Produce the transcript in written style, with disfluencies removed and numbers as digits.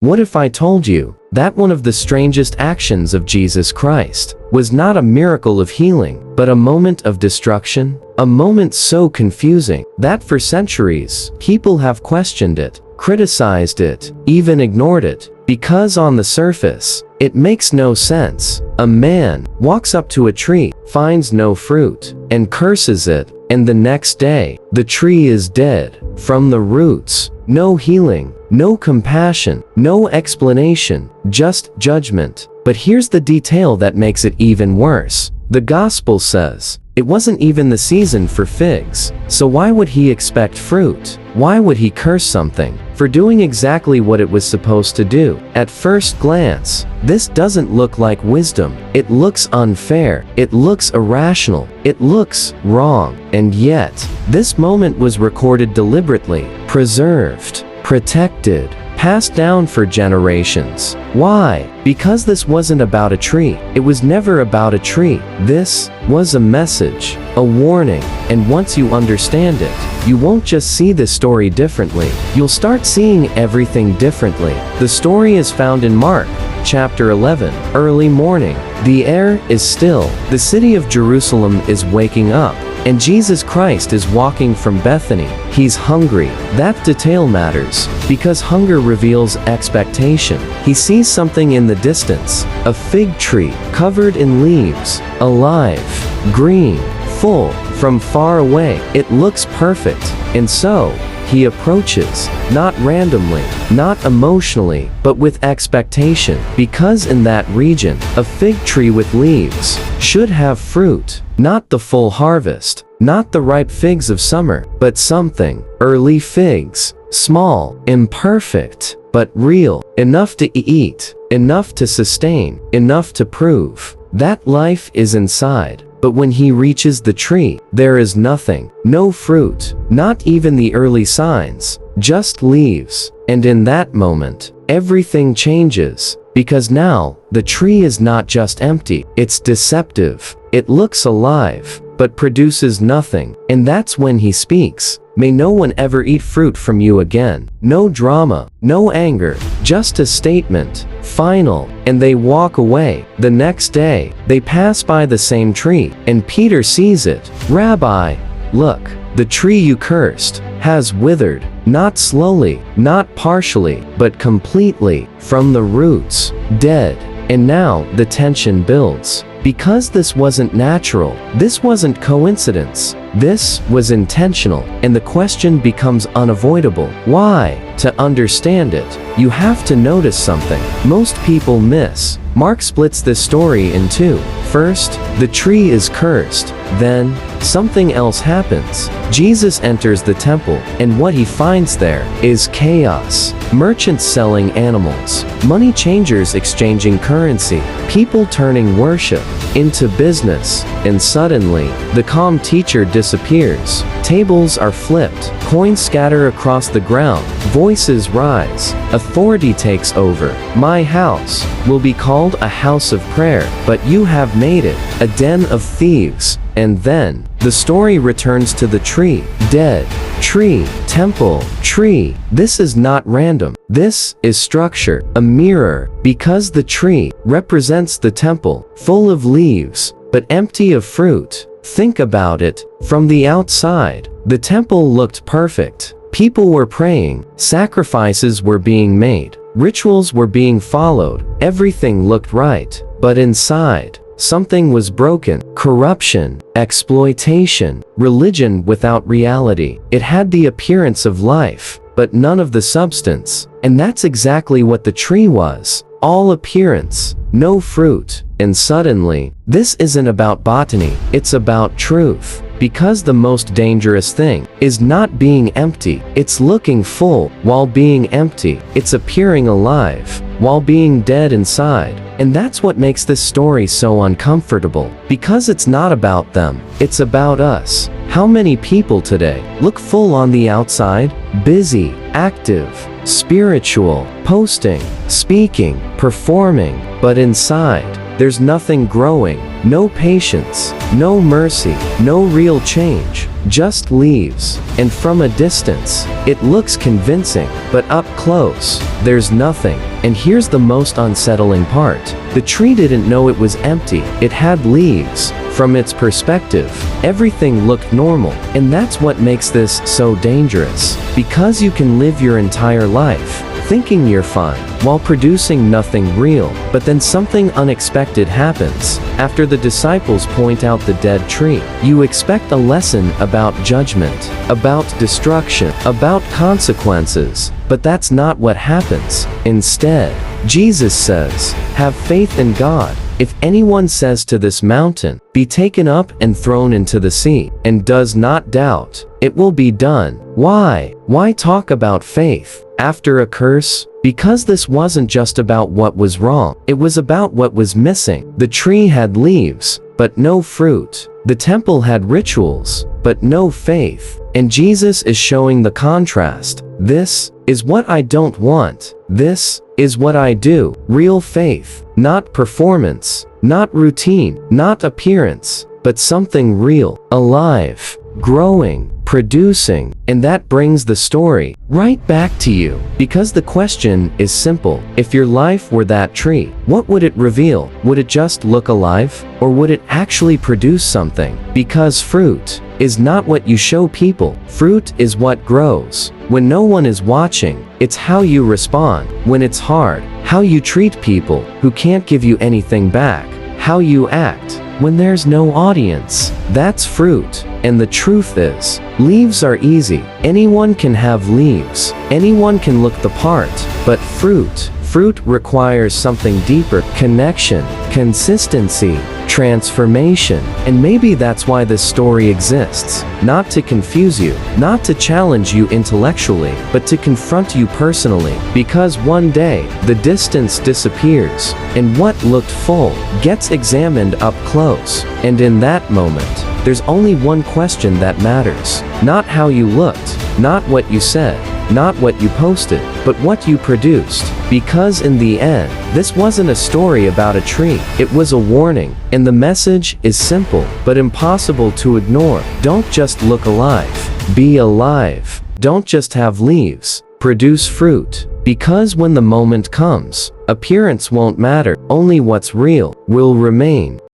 What if I told you that one of the strangest actions of Jesus Christ was not a miracle of healing, but a moment of destruction? A moment so confusing that for centuries, people have questioned it, criticized it, even ignored it, because on the surface, it makes no sense. A man walks up to a tree, finds no fruit, and curses it, and the next day, the tree is dead from the roots. No healing, no compassion, no explanation, just judgment. But here's the detail that makes it even worse. The gospel says, it wasn't even the season for figs, so why would he expect fruit? Why would he curse something for doing exactly what it was supposed to do? At first glance, this doesn't look like wisdom. It looks unfair. It looks irrational. It looks wrong. And yet, this moment was recorded deliberately, preserved, protected, passed down for generations. Why? Because this wasn't about a tree. It was never about a tree. This was a message, a warning, and once you understand it, you won't just see this story differently, you'll start seeing everything differently. The story is found in Mark, chapter 11. Early morning. The air is still. The city of Jerusalem is waking up. And Jesus Christ is walking from Bethany. He's hungry. That detail matters, because hunger reveals expectation. He sees something in the distance, a fig tree, covered in leaves, alive, green, full. From far away, it looks perfect. And so, he approaches, not randomly, not emotionally, but with expectation, because in that region, a fig tree with leaves should have fruit, not the full harvest, not the ripe figs of summer, but something, early figs, small, imperfect, but real, enough to eat, enough to sustain, enough to prove that life is inside. But when he reaches the tree, there is nothing, no fruit, not even the early signs, just leaves. And in that moment, everything changes, because now, the tree is not just empty, it's deceptive. It looks alive, but produces nothing. And that's when he speaks. May no one ever eat fruit from you again. No drama, no anger, just a statement, final, and they walk away. The next day, they pass by the same tree, and Peter sees it. Rabbi, look, the tree you cursed has withered, not slowly, not partially, but completely, from the roots, dead. And now, the tension builds. Because this wasn't natural, this wasn't coincidence, this was intentional, and the question becomes unavoidable. Why? To understand it, you have to notice something most people miss. Mark splits this story in two. First, the tree is cursed. Then, something else happens. Jesus enters the temple, and what he finds there is chaos. Merchants selling animals, money changers exchanging currency, people turning worship into business, and suddenly, the calm teacher disappears. Tables are flipped, coins scatter across the ground, voices rise, authority takes over. My house will be called a house of prayer, but you have made it a den of thieves. And then, the story returns to the tree, dead, tree, temple, tree. This is not random. This is structure, a mirror, because the tree represents the temple, full of leaves, but empty of fruit. Think about it. From the outside, the temple looked perfect. People were praying, sacrifices were being made, rituals were being followed, everything looked right. But inside, something was broken. Corruption, exploitation, religion without reality. It had the appearance of life, but none of the substance. And that's exactly what the tree was. All appearance, no fruit. And suddenly, this isn't about botany, it's about truth. Because the most dangerous thing is not being empty, it's looking full while being empty. It's appearing alive while being dead inside. And that's what makes this story so uncomfortable. Because it's not about them, it's about us. How many people today look full on the outside, busy, active, spiritual, posting, speaking, performing, but inside, there's nothing growing, no patience, no mercy, no real change. just leaves. And from a distance, it looks convincing, but up close, there's nothing. And here's the most unsettling part. The tree didn't know it was empty. It had leaves. From its perspective, everything looked normal. And that's what makes this so dangerous. Because you can live your entire life thinking you're fine, while producing nothing real. But then something unexpected happens. After the disciples point out the dead tree, you expect a lesson about judgment, about destruction, about consequences. But that's not what happens. Instead, Jesus says, "Have faith in God. If anyone says to this mountain, 'Be taken up and thrown into the sea,' and does not doubt, it will be done." Why? Why talk about faith after a curse? Because this wasn't just about what was wrong. It was about what was missing. The tree had leaves, but no fruit. The temple had rituals, but no faith. And Jesus is showing the contrast. This is what I don't want. This is what I do. Real faith, not performance, not routine, not appearance, but something real, alive, growing, producing. And that brings the story right back to you. Because the question is simple. If your life were that tree, what would it reveal? Would it just look alive? Or would it actually produce something? Because fruit is not what you show people. Fruit is what grows. When no one is watching, it's how you respond. When it's hard, how you treat people who can't give you anything back. How you act when there's no audience. That's fruit. And the truth is, leaves are easy. Anyone can have leaves. Anyone can look the part. But fruit requires something deeper: connection, consistency, transformation. And maybe that's why this story exists. Not to confuse you, not to challenge you intellectually, but to confront you personally. Because one day, the distance disappears, and what looked full gets examined up close. And in that moment, there's only one question that matters. Not how you looked, not what you said, not what you posted, but what you produced. Because in the end, this wasn't a story about a tree. It was a warning. And the message is simple, but impossible to ignore. Don't just look alive. Be alive. Don't just have leaves. Produce fruit. Because when the moment comes, appearance won't matter. Only what's real will remain.